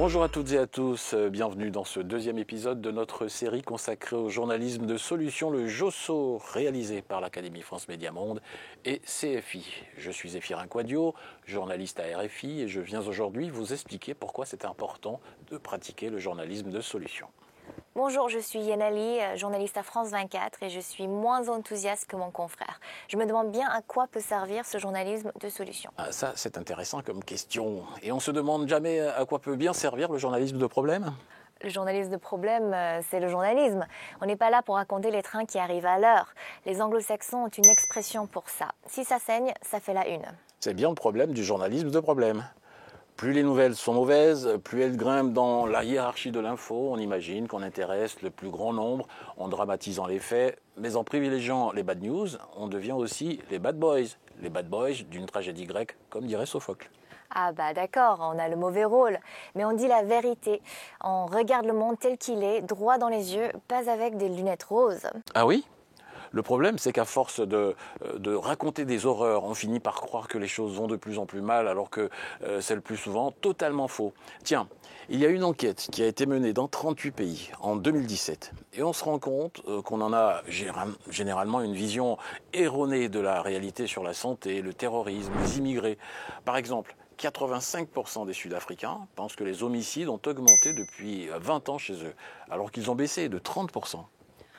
Bonjour à toutes et à tous, bienvenue dans ce deuxième épisode de notre série consacrée au journalisme de solution, le JOSO, réalisé par l'Académie France Média Monde et CFI. Je suis Zéphirin Quadio, journaliste à RFI et je viens aujourd'hui vous expliquer pourquoi c'est important de pratiquer le journalisme de solution. Bonjour, je suis Yenali, journaliste à France 24 et je suis moins enthousiaste que mon confrère. Je me demande bien à quoi peut servir ce journalisme de solution. Ah, ça, c'est intéressant comme question. Et on se demande jamais à quoi peut bien servir le journalisme de problème ? Le journalisme de problème, c'est le journalisme. On n'est pas là pour raconter les trains qui arrivent à l'heure. Les anglo-saxons ont une expression pour ça. Si ça saigne, ça fait la une. C'est bien le problème du journalisme de problème. Plus les nouvelles sont mauvaises, plus elles grimpent dans la hiérarchie de l'info. On imagine qu'on intéresse le plus grand nombre en dramatisant les faits. Mais en privilégiant les bad news, on devient aussi les bad boys. Les bad boys d'une tragédie grecque, comme dirait Sophocle. Ah bah d'accord, on a le mauvais rôle, mais on dit la vérité. On regarde le monde tel qu'il est, droit dans les yeux, pas avec des lunettes roses. Ah oui ? Le problème, c'est qu'à force de raconter des horreurs, on finit par croire que les choses vont de plus en plus mal, alors que c'est le plus souvent totalement faux. Tiens, il y a une enquête qui a été menée dans 38 pays en 2017, et on se rend compte qu'on en a généralement une vision erronée de la réalité sur la santé, le terrorisme, les immigrés. Par exemple, 85% des Sud-Africains pensent que les homicides ont augmenté depuis 20 ans chez eux, alors qu'ils ont baissé de 30%.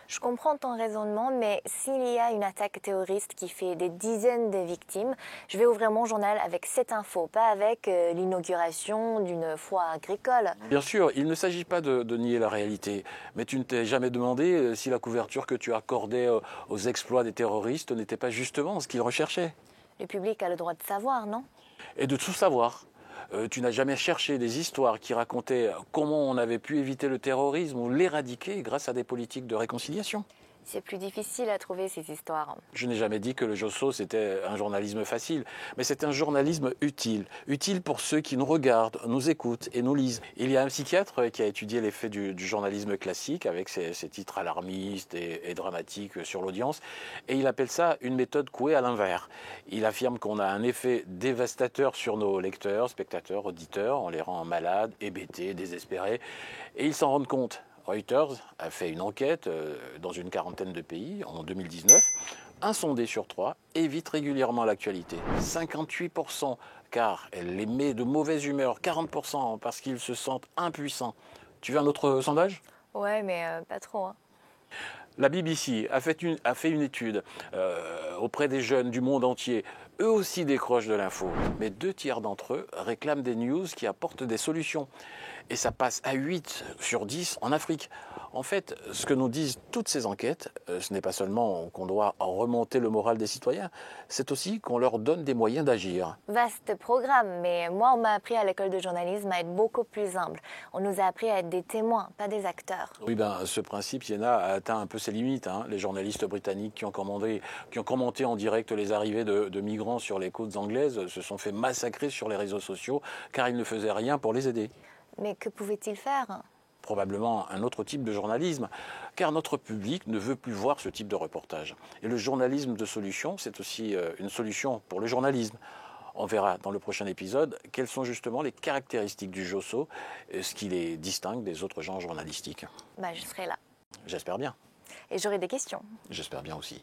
Je comprends ton raisonnement, mais s'il y a une attaque terroriste qui fait des dizaines de victimes, je vais ouvrir mon journal avec cette info, pas avec l'inauguration d'une foire agricole. Bien sûr, il ne s'agit pas de nier la réalité, mais tu ne t'es jamais demandé si la couverture que tu accordais aux exploits des terroristes n'était pas justement ce qu'ils recherchaient. Le public a le droit de savoir, non ? Et de tout savoir. Tu n'as jamais cherché des histoires qui racontaient comment on avait pu éviter le terrorisme ou l'éradiquer grâce à des politiques de réconciliation. C'est plus difficile à trouver ces histoires. Je n'ai jamais dit que le JOSO c'était un journalisme facile, mais c'est un journalisme utile. Utile pour ceux qui nous regardent, nous écoutent et nous lisent. Il y a un psychiatre qui a étudié l'effet du journalisme classique avec ses titres alarmistes et dramatiques sur l'audience, et il appelle ça une méthode couée à l'envers. Il affirme qu'on a un effet dévastateur sur nos lecteurs, spectateurs, auditeurs, on les rend malades, hébétés, désespérés, et ils s'en rendent compte. Reuters a fait une enquête dans une quarantaine de pays en 2019. Un sondé sur 3 évite régulièrement l'actualité. 58% car elle les met de mauvaise humeur. 40% parce qu'ils se sentent impuissants. Tu veux un autre sondage ? Ouais, mais pas trop. Hein. La BBC a fait une étude auprès des jeunes du monde entier. Eux aussi décrochent de l'info. Mais 2 tiers d'entre eux réclament des news qui apportent des solutions. Et ça passe à 8 sur 10 en Afrique. En fait, ce que nous disent toutes ces enquêtes, ce n'est pas seulement qu'on doit remonter le moral des citoyens, c'est aussi qu'on leur donne des moyens d'agir. Vaste programme, mais moi on m'a appris à l'école de journalisme à être beaucoup plus humble. On nous a appris à être des témoins, pas des acteurs. Oui, ce principe, Siena, a atteint un peu ses limites. Hein. Les journalistes britanniques qui ont commenté en direct les arrivées de migrants sur les côtes anglaises se sont fait massacrer sur les réseaux sociaux car ils ne faisaient rien pour les aider. Mais que pouvait-il faire ? Probablement un autre type de journalisme, car notre public ne veut plus voir ce type de reportage. Et le journalisme de solution, c'est aussi une solution pour le journalisme. On verra dans le prochain épisode quelles sont justement les caractéristiques du JOSO, ce qui les distingue des autres genres journalistiques. Je serai là. J'espère bien. Et j'aurai des questions. J'espère bien aussi.